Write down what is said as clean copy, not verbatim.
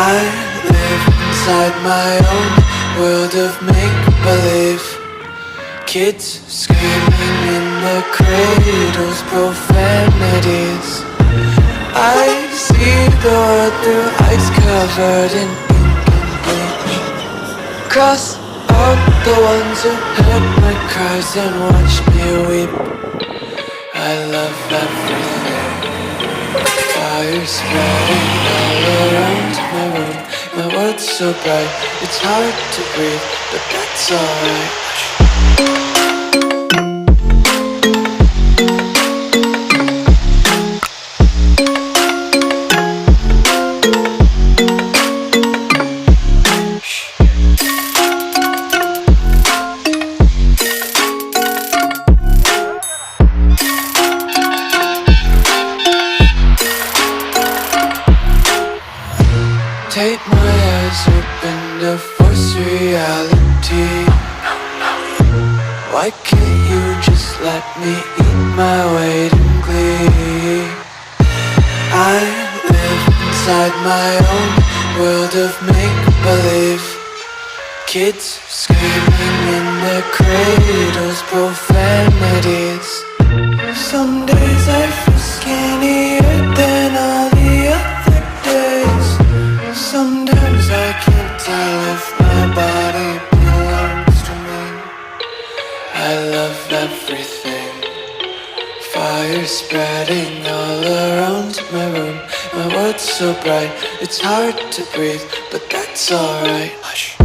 I live inside my own world of make-believe. Kids screaming in their cradles, profanities. I see the world through eyes covered in ink and bleach. Cross out the ones who heard my cries and watched me weep. I love everything. Fire spreading all around my room. My world's so bright, it's hard to breathe, but that's alright. Take my eyes open to force reality. Why can't you just let me eat my weight in glee? I live inside my own world of make-believe. Kids screaming in their cradles, profanities. Some days I feel skinnier than all the other days. Sometimes I can't tell if my body belongs to me. I love everything. Fire spreading all around my room. My world's so bright, it's hard to breathe, but that's alright. Hush.